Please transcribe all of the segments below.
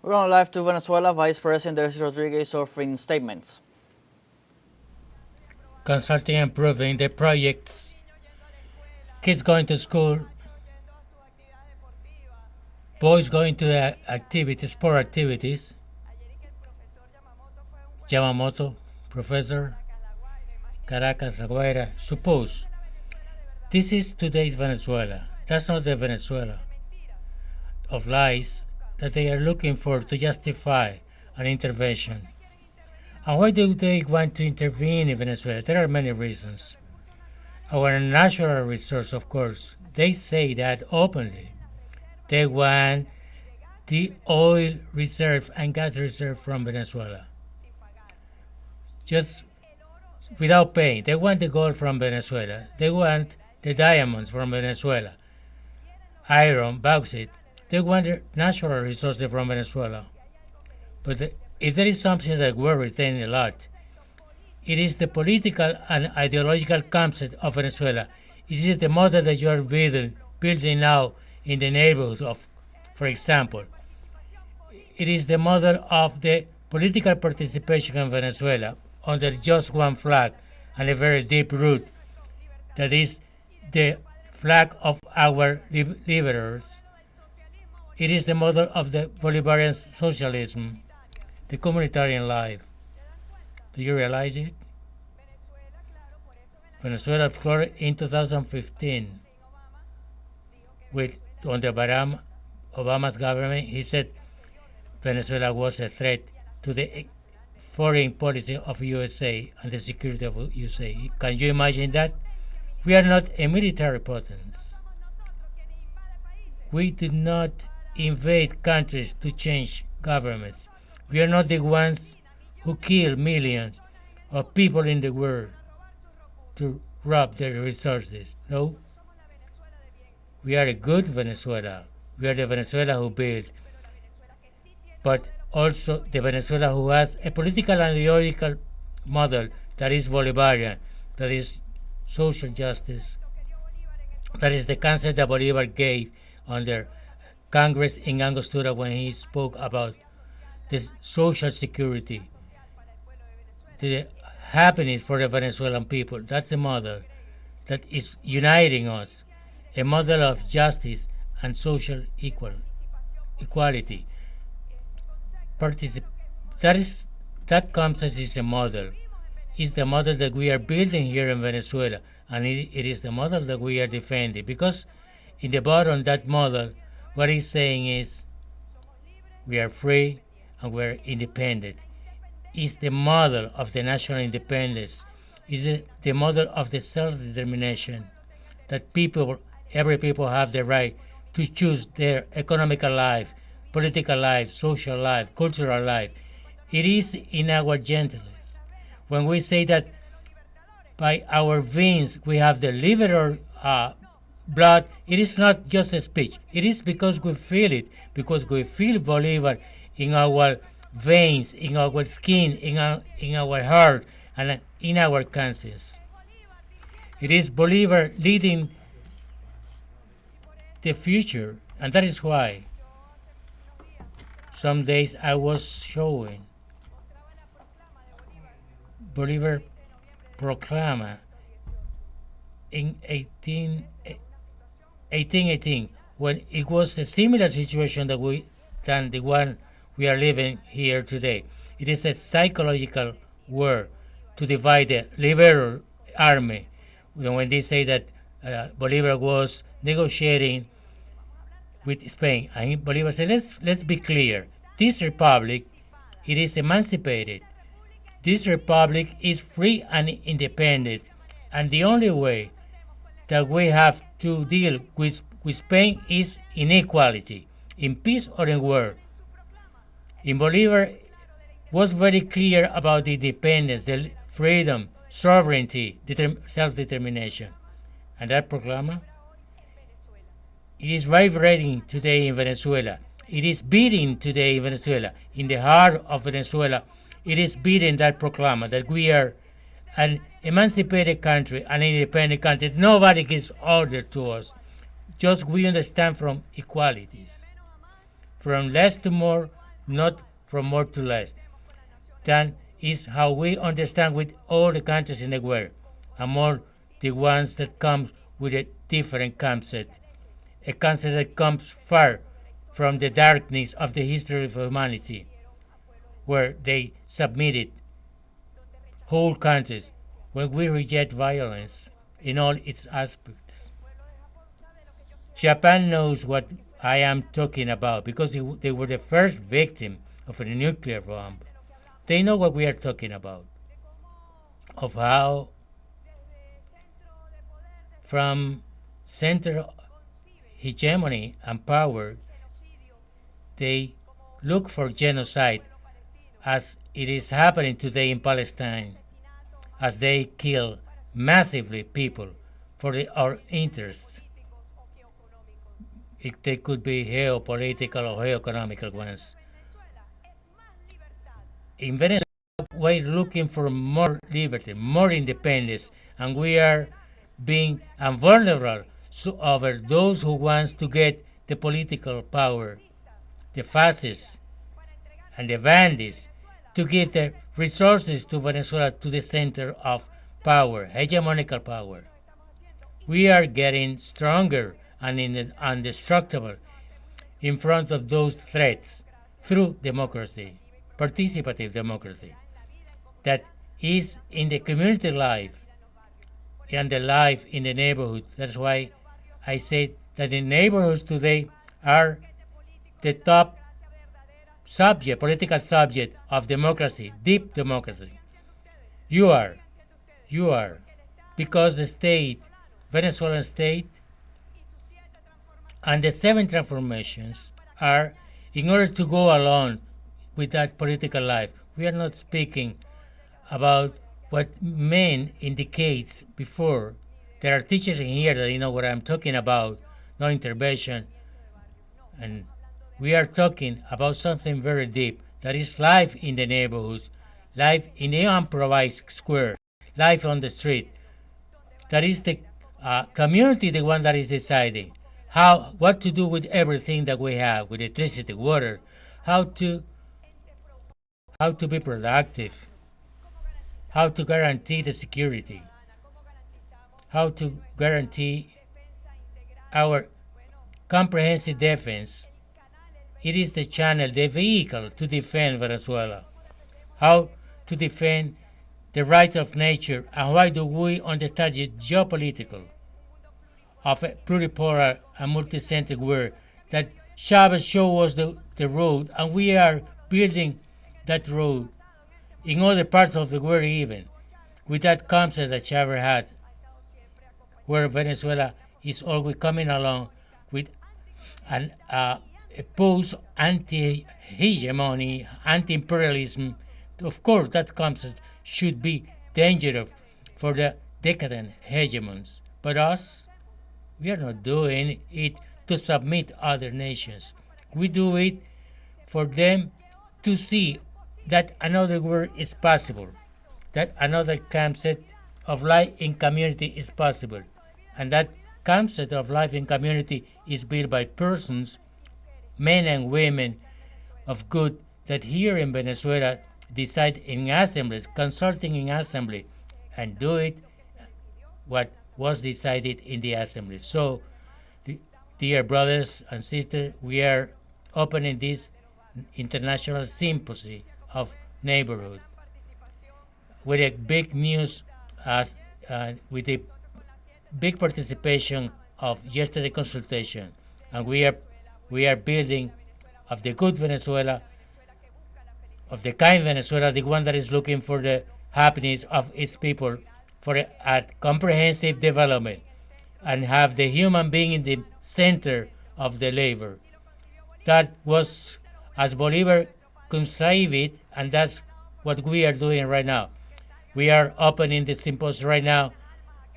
We're going live to Venezuela. Vice President Delcy Rodriguez offering statements. Consulting and improving the projects, kids going to school, boys going to the activities, sport activities. Yamamoto, professor, Caracas, La Guaira. Suppose this is today's Venezuela. That's not the Venezuela of lies that they are looking for to justify an intervention. And why do they want to intervene in Venezuela? There are many reasons. Our natural resource, of course, they say that openly. They want the oil reserve and gas reserve from Venezuela. Just without paying. They want the gold from Venezuela. They want the diamonds from Venezuela. Iron, bauxite. They want the natural resources from Venezuela. But if there is something that worries them a lot, it is the political and ideological concept of Venezuela. It is the model that you are building now in the neighborhood of, for example. It is the model of the political participation in Venezuela under just one flag and a very deep root, that is the flag of our liberators. It is the model of the Bolivarian socialism, the communitarian life. Do you realize it? Venezuela explored in 2015 under Obama's government. He said Venezuela was a threat to the foreign policy of USA and the security of USA. Can you imagine that? We are not a military potence. We did not invade countries to change governments. We are not the ones who kill millions of people in the world to rob their resources. No. We are a good Venezuela. We are the Venezuela who built, but also the Venezuela who has a political and ideological model that is Bolivarian, that is social justice, that is the concept that Bolivar gave under Congress in Angostura when he spoke about this social security, the happiness for the Venezuelan people. That's the model that is uniting us, a model of justice and social equality. That concept is a model. It's the model that we are building here in Venezuela, and it is the model that we are defending. Because in the bottom, that model, what it's saying is we are free and we're independent. It's the model of the national independence. It's the model of the self-determination that every people have the right to choose their economical life, political life, social life, cultural life. It is in our gentleness. When we say that by our veins we have the liberal blood, it is not just a speech. It is because we feel it, because we feel Bolivar in our veins, in our skin, in our heart, and in our conscience. It is Bolivar leading the future, and that is why some days I was showing Bolivar Proclama in 1818, when it was a similar situation than the one we are living here today. It is a psychological war to divide the liberal army. When they say that Bolivar was negotiating with Spain, and Bolivar said, let's be clear. This republic, it is emancipated. This republic is free and independent, and the only way that we have to deal with Spain is inequality, in peace or in war. In Bolivar was very clear about the independence, the freedom, sovereignty, self-determination. And that proclama, it is vibrating today in Venezuela. It is beating today in Venezuela. In the heart of Venezuela, it is beating that proclama that we are an emancipated country, an independent country. Nobody gives order to us. Just we understand from equalities. From less to more, not from more to less. That is how we understand with all the countries in the world, and more the ones that come with a different concept, a concept that comes far from the darkness of the history of humanity, where they submitted whole countries when we reject violence in all its aspects. Japan knows what I am talking about because they were the first victim of a nuclear bomb. They know what we are talking about, of how from center hegemony and power they look for genocide as it is happening today in Palestine, as they kill massively people for our interests. They could be geopolitical or geoeconomical ones. In Venezuela, we're looking for more liberty, more independence, and we are being vulnerable over those who want to get the political power, the fascists and the bandits, to give the resources to Venezuela to the center of power, hegemonical power. We are getting stronger and indestructible in front of those threats through democracy, participative democracy, that is in the community life and the life in the neighborhood. That's why I said that the neighborhoods today are the top subject, political subject of democracy, deep democracy. You are, because the state, Venezuelan state, and the seven transformations are in order to go along with that political life. We are not speaking about what men indicates before. There are teachers in here that you know what I'm talking about, no intervention, and we are talking about something very deep, that is life in the neighborhoods, life in the unprovised square, life on the street. That is the community, the one that is deciding what to do with everything that we have, with electricity, water, how to be productive, how to guarantee the security, how to guarantee our comprehensive defense. It is the channel, the vehicle to defend Venezuela. How to defend the rights of nature, and why do we understand the geopolitical of a pluripolar and multicentric world that Chavez showed us the road, and we are building that road in other parts of the world even, with that concept that Chavez had, where Venezuela is always coming along with an post anti-hegemony, anti-imperialism. Of course, that concept should be dangerous for the decadent hegemons. But us, we are not doing it to submit other nations. We do it for them to see that another world is possible, that another concept of life in community is possible. And that concept of life in community is built by persons, men and women of good, that here in Venezuela decide in assemblies, consulting in assembly, and do it what was decided in the assembly. So, dear brothers and sisters, we are opening this international symposium of neighborhood with a big news, with a big participation of yesterday consultation, and we are building of the good Venezuela, of the kind Venezuela, the one that is looking for the happiness of its people, for a comprehensive development, and have the human being in the center of the labor. That was as Bolivar conceived it, and that's what we are doing right now. We are opening the symposium right now.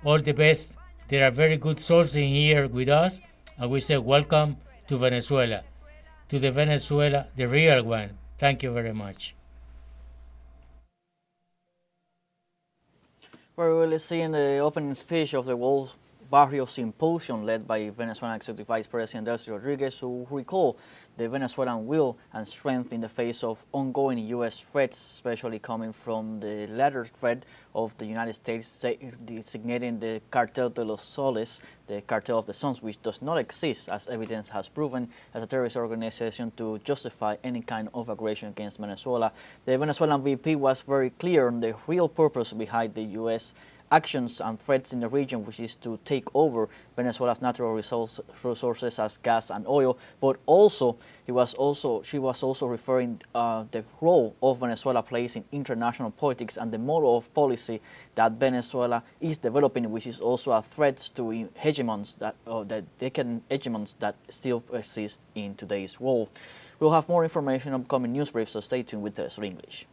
All the best. There are very good souls in here with us, and we say welcome to Venezuela, to the Venezuela, the real one. Thank you very much. We're really seeing the opening speech of the World Barrio Symposium led by Venezuelan Executive Vice President Delcy Rodriguez, who recalled the Venezuelan will and strength in the face of ongoing U.S. threats, especially coming from the latter threat of the United States designating the Cartel de los Soles, the Cartel of the Suns, which does not exist, as evidence has proven, as a terrorist organization to justify any kind of aggression against Venezuela. The Venezuelan VP was very clear on the real purpose behind the U.S. actions and threats in the region, which is to take over Venezuela's natural resources as gas and oil, but also she was also referring the role of Venezuela plays in international politics and the model of policy that Venezuela is developing, which is also a threat to hegemons the decadent hegemons that still exist in today's world. We'll have more information on upcoming news briefs, so stay tuned with teleSUR English.